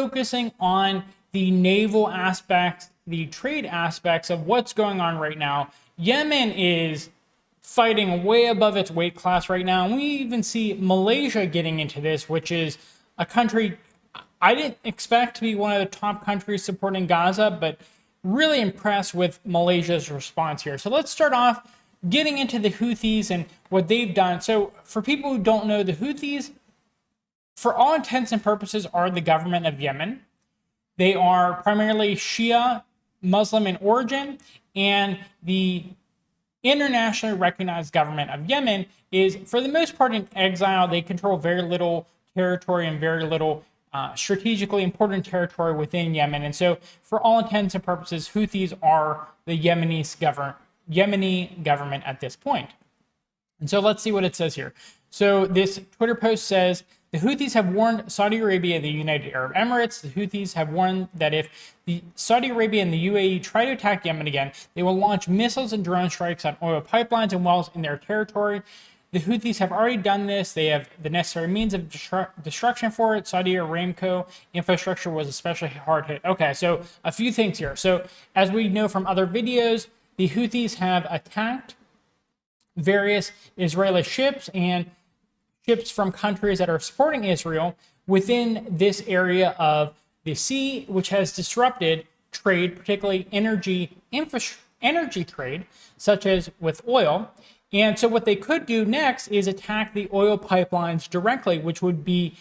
focusing on the naval aspects, the trade aspects of what's going on right now. Yemen is fighting way above its weight class right now. And we even see Malaysia getting into this, which is a country I didn't expect to be one of the top countries supporting Gaza, but really impressed with Malaysia's response here. So let's start off getting into the Houthis and what they've done. So for people who don't know, the Houthis, for all intents and purposes, are the government of Yemen. They are primarily Shia Muslim in origin, and the internationally recognized government of Yemen is, for the most part, in exile. They control very little territory and very little strategically important territory within Yemen. And so, for all intents and purposes, Houthis are the Yemeni government at this point. And so let's see what it says here. So this Twitter post says, the Houthis have warned Saudi Arabia and the United Arab Emirates. The Houthis have warned that if the Saudi Arabia and the UAE try to attack Yemen again, they will launch missiles and drone strikes on oil pipelines and wells in their territory. The Houthis have already done this. They have the necessary means of destruction for it. Saudi Aramco infrastructure was especially hard hit. Okay, so a few things here. So as we know from other videos, the Houthis have attacked various Israeli ships and ships from countries that are supporting Israel within this area of the sea, which has disrupted trade, particularly energy trade, such as with oil. And so what they could do next is attack the oil pipelines directly, which would be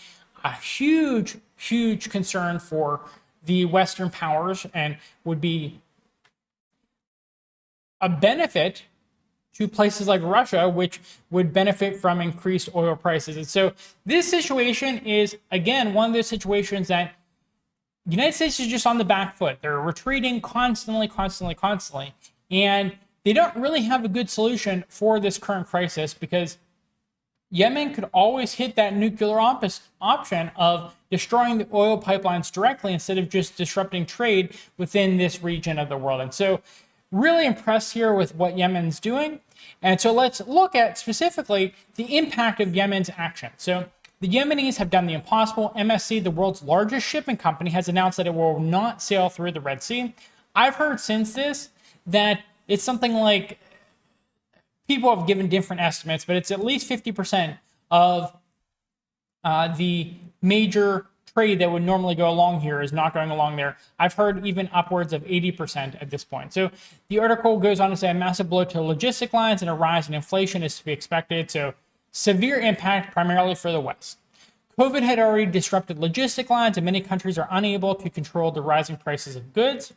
a huge, huge concern for the Western powers and would be a benefit to places like Russia, which would benefit from increased oil prices. And so this situation is, again, one of those situations that the United States is just on the back foot. They're retreating constantly. And they don't really have a good solution for this current crisis because Yemen could always hit that nuclear option of destroying the oil pipelines directly instead of just disrupting trade within this region of the world. And so really impressed here with what Yemen's doing. And so let's look at specifically the impact of Yemen's action. So the Yemenis have done the impossible. MSC, the world's largest shipping company, has announced that it will not sail through the Red Sea. I've heard since this that it's something like, people have given different estimates, but it's at least 50% of the major trade that would normally go along here is not going along there. I've heard even upwards of 80% at this point. So the article goes on to say a massive blow to logistic lines and a rise in inflation is to be expected. So severe impact primarily for the West. COVID had already disrupted logistic lines and many countries are unable to control the rising prices of goods.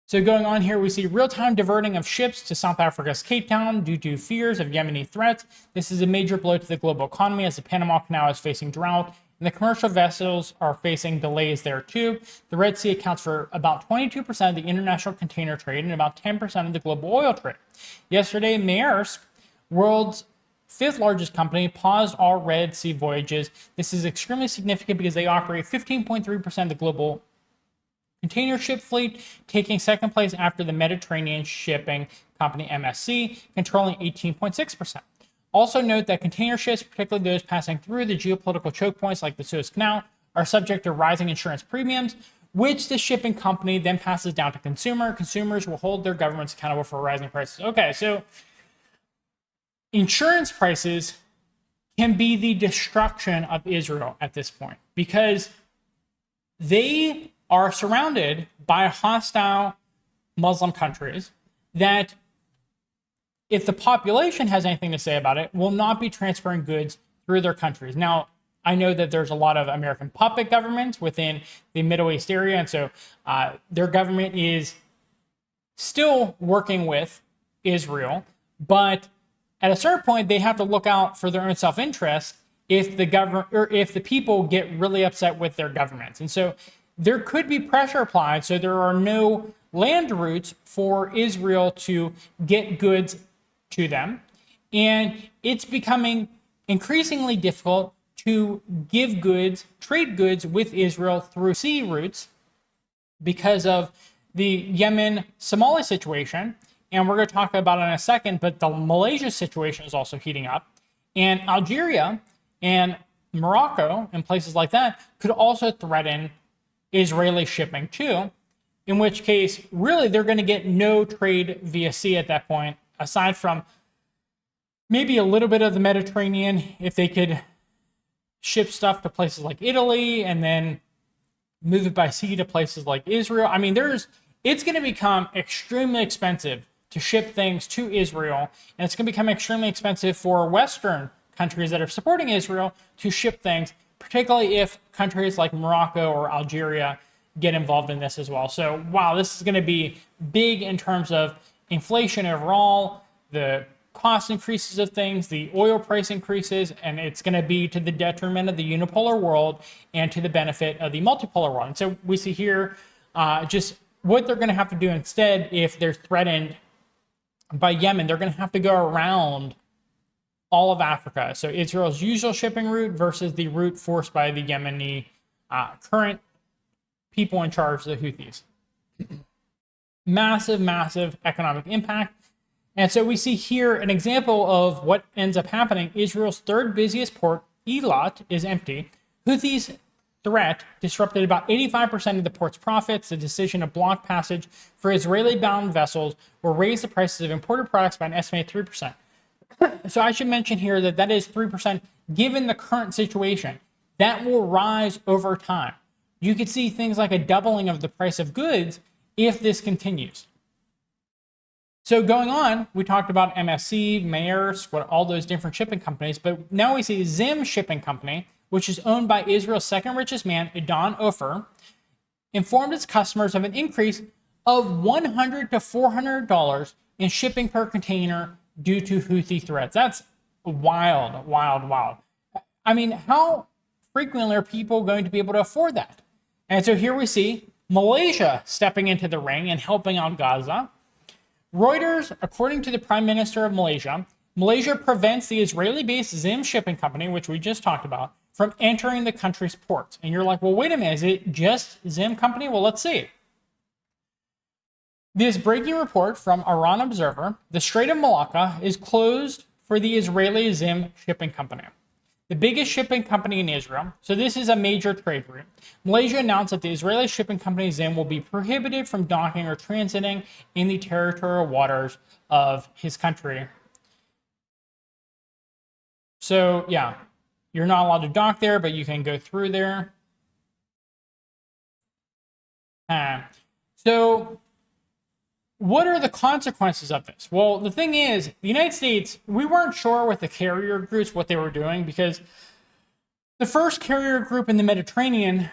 So going on here, we see real-time diverting of ships to South Africa's Cape Town due to fears of Yemeni threats. This is a major blow to the global economy as the Panama Canal is facing drought and the commercial vessels are facing delays there too. The Red Sea accounts for about 22% of the international container trade and about 10% of the global oil trade. Yesterday, Maersk, world's fifth largest company, paused all Red Sea voyages. This is extremely significant because they operate 15.3% of the global container ship fleet, taking second place after the Mediterranean shipping company MSC, controlling 18.6%. Also note that container ships, particularly those passing through the geopolitical choke points like the Suez Canal, are subject to rising insurance premiums, which the shipping company then passes down to consumer. Consumers will hold their governments accountable for rising prices. Okay, so insurance prices can be the destruction of Israel at this point because they are surrounded by hostile Muslim countries that, if the population has anything to say about it, will not be transferring goods through their countries. Now, I know that there's a lot of American puppet governments within the Middle East area, and so their government is still working with Israel, but at a certain point, they have to look out for their own self-interest if the people get really upset with their governments. And so there could be pressure applied, so there are no land routes for Israel to get goods to them. And it's becoming increasingly difficult to give goods, trade goods with Israel through sea routes because of the Yemen-Somalia situation. And we're going to talk about it in a second, but the Malaysia situation is also heating up. And Algeria and Morocco and places like that could also threaten Israeli shipping too, in which case, really, they're going to get no trade via sea at that point, aside from maybe a little bit of the Mediterranean if they could ship stuff to places like Italy and then move it by sea to places like Israel. I mean, it's going to become extremely expensive to ship things to Israel, and it's going to become extremely expensive for Western countries that are supporting Israel to ship things, particularly if countries like Morocco or Algeria get involved in this as well. So, wow, this is going to be big in terms of inflation overall, the cost increases of things, the oil price increases, and it's going to be to the detriment of the unipolar world and to the benefit of the multipolar world. And so we see here just what they're going to have to do instead if they're threatened by Yemen. They're going to have to go around all of Africa. So Israel's usual shipping route versus the route forced by the Yemeni current people in charge, the Houthis. Massive, massive economic impact. And so we see here an example of what ends up happening. Israel's third busiest port, Eilat, is empty. Houthis' threat disrupted about 85% of the port's profits. The decision to block passage for Israeli-bound vessels will raise the prices of imported products by an estimated 3%. So I should mention here that that is 3% given the current situation. That will rise over time. You could see things like a doubling of the price of goods if this continues. So going on, we talked about MSC, Maersk, all those different shipping companies, but now we see Zim Shipping Company, which is owned by Israel's second richest man, Adon Ofer, informed its customers of an increase of $100 to $400 in shipping per container due to Houthi threats. That's wild, wild, wild. I mean, how frequently are people going to be able to afford that? And so here we see Malaysia stepping into the ring and helping out Gaza. Reuters, according to the Prime Minister of Malaysia, Malaysia prevents the Israeli-based Zim Shipping Company, which we just talked about, from entering the country's ports. And you're like, well, wait a minute, is it just Zim Company? Well, let's see. This breaking report from Iran Observer, the Strait of Malacca is closed for the Israeli Zim Shipping Company, the biggest shipping company in Israel. So this is a major trade route. Malaysia announced that the Israeli shipping company Zim will be prohibited from docking or transiting in the territorial waters of his country. So yeah, you're not allowed to dock there, but you can go through there. So what are the consequences of this? Well, the thing is, the United States, we weren't sure with the carrier groups what they were doing, because the first carrier group in the Mediterranean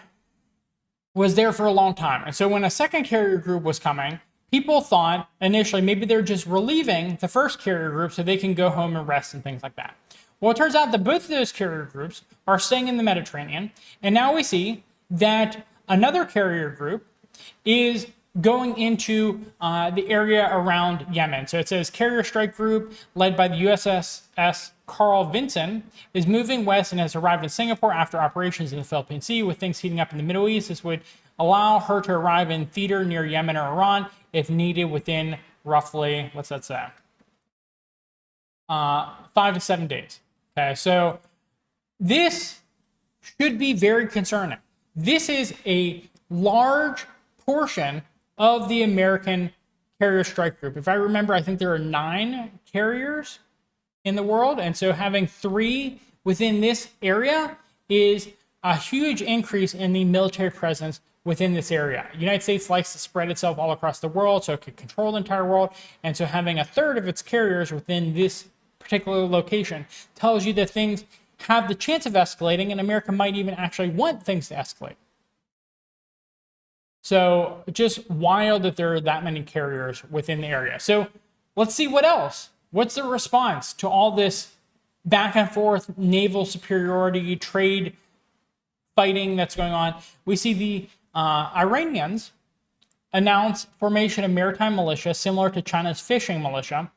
was there for a long time. And so when a second carrier group was coming, people thought initially maybe they're just relieving the first carrier group so they can go home and rest and things like that. Well, it turns out that both of those carrier groups are staying in the Mediterranean. And now we see that another carrier group is going into the area around Yemen. So it says Carrier Strike Group, led by the USS Carl Vinson, is moving west and has arrived in Singapore after operations in the Philippine Sea. With things heating up in the Middle East, this would allow her to arrive in theater near Yemen or Iran if needed within roughly, what's that say? 5 to 7 days. Okay, so this should be very concerning. This is a large portion of the American Carrier Strike Group. If I remember, I think there are 9 carriers in the world. And so having 3 within this area is a huge increase in the military presence within this area. The United States likes to spread itself all across the world so it can control the entire world. And so having a third of its carriers within this particular location tells you that things have the chance of escalating, and America might even actually want things to escalate. So just wild that there are that many carriers within the area. So let's see what else. What's the response to all this back and forth naval superiority, trade fighting that's going on? We see the Iranians announce formation of maritime militia similar to China's fishing militia.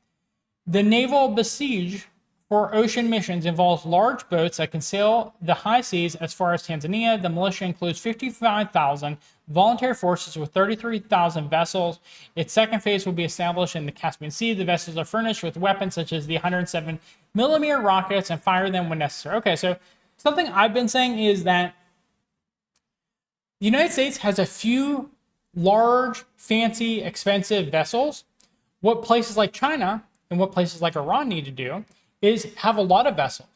The naval besiege for ocean missions involves large boats that can sail the high seas as far as Tanzania. The militia includes 55,000 volunteer forces with 33,000 vessels. Its second phase will be established in the Caspian Sea. The vessels are furnished with weapons such as the 107 millimeter rockets and fire them when necessary. Okay, so something I've been saying is that the United States has a few large, fancy, expensive vessels. What places like China and what places like Iran need to do is have a lot of vessels,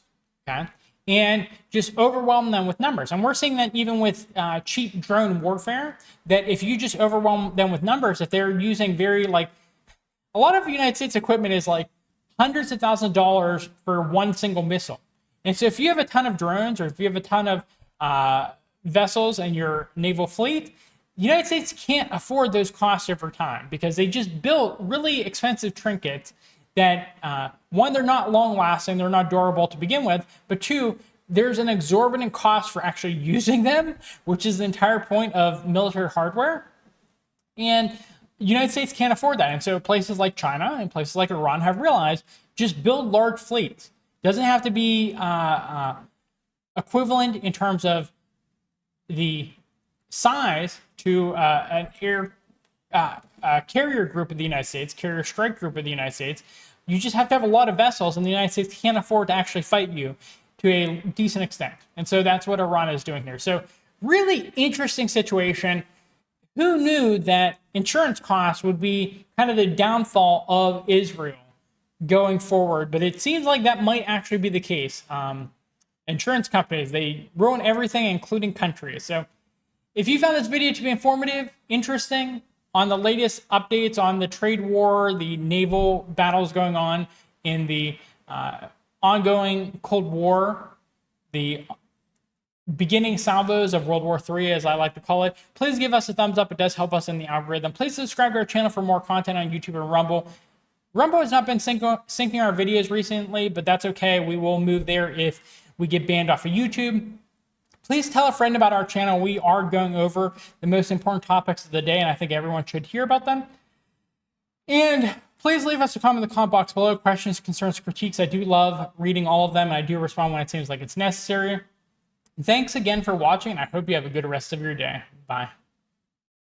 okay? And just overwhelm them with numbers. And we're seeing that even with cheap drone warfare, that if you just overwhelm them with numbers, if they're using a lot of the United States equipment is like hundreds of thousands of dollars for one single missile. And so if you have a ton of drones or if you have a ton of vessels in your naval fleet, the United States can't afford those costs over time because they just built really expensive trinkets that, one, they're not long lasting, they're not durable to begin with, but two, there's an exorbitant cost for actually using them, which is the entire point of military hardware. And the United States can't afford that. And so places like China and places like Iran have realized just build large fleets. Doesn't have to be equivalent in terms of the size to an air carrier group of the United States, carrier strike group of the United States. You just have to have a lot of vessels, and the United States can't afford to actually fight you to a decent extent. And so that's what Iran is doing here. So really interesting situation. Who knew that insurance costs would be kind of the downfall of Israel going forward? But it seems like that might actually be the case. Insurance companies, they ruin everything, including countries. So if you found this video to be informative, interesting, on the latest updates on the trade war, the naval battles going on in the ongoing Cold War, the beginning salvos of World War III, as I like to call it, please give us a thumbs up. It does help us in the algorithm. Please subscribe to our channel for more content on YouTube and Rumble. Rumble has not been syncing our videos recently, but that's okay. We will move there if we get banned off of YouTube. Please tell a friend about our channel. We are going over the most important topics of the day, and I think everyone should hear about them. And please leave us a comment in the comment box below. Questions, concerns, critiques. I do love reading all of them, and I do respond when it seems like it's necessary. Thanks again for watching, and I hope you have a good rest of your day. Bye.